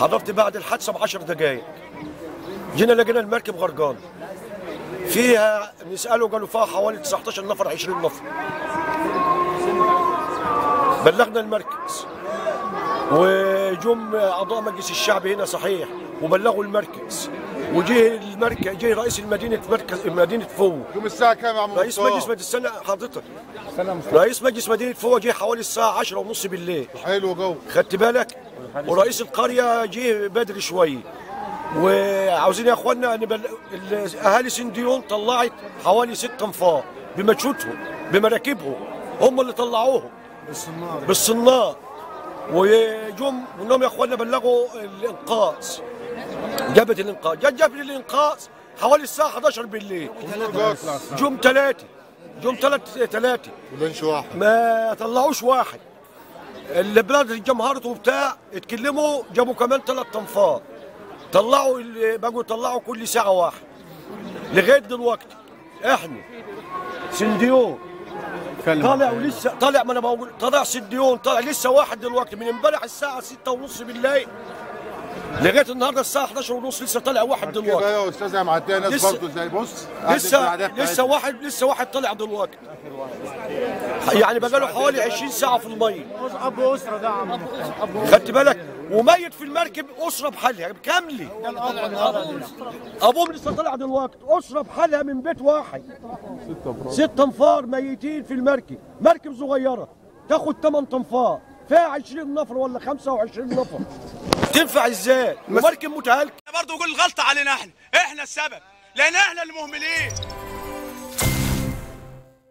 حضرت بعد الحادثه ب10 دقائق. جينا لقينا المركب غرقان فيها، نساله قالوا فيها حوالي 19 نفر 20 نفر. بلغنا المركز وجم اعضاء مجلس الشعب هنا صحيح وبلغوا المركز، وجه المركز، جه رئيس مدينه فو. يوم الساعه كام يا عم رئيس مجلس مدينه حضرتك رئيس مجلس مدينه فو جه حوالي الساعه 10:30 بالليل. حلو جو، خدت بالك؟ ورئيس القريه جه بدري شويه. وعاوزين يا اخوانا ان اهالي سنديون طلعت حوالي 6 انفار بمجهودهم بمراكبهم، هم اللي طلعوهم بالصنار. وجم انهم يا اخوانا بلغوا الانقاذ، جابت الانقاذ، جابت الانقاذ حوالي الساعه 11 بالليل. جم ثلاثه ولنش واحد ما طلعوش واحد. البلاد الجمهرة وبتاع اتكلموا، جابوا كمان 3 انفار طلعوا، بقوا يطلعوا كل ساعه واحد لغايه دلوقتي. احنا سنديون طالع ولسه طالع، ما انا بقول طالع سنديون، طالع لسه واحد دلوقتي من امبارح الساعه 6:30 بالليل لغايه النهارده الساعه 11:30 لسه طالع واحد دلوقتي. يا استاذ يا معديه ناس برضه زي بص لسه واحد طالع دلوقتي، يعني بقى له حوالي 20 ساعه في الميه. ابو اسره ده عم، خدت بالك؟ وميت في المركب اسره بحالها كامله. ابوهم لسه طالع دلوقتي، اسره بحالها من بيت واحد. 6 انفار ميتين في المركب، مركب صغيره تاخد 8 انفار فيها 20 نفر ولا 25 نفر، تنفع ازاي؟ مركب متهالكه. برضه يقول الغلطه علينا، احنا السبب، لان احنا اللي مهملين.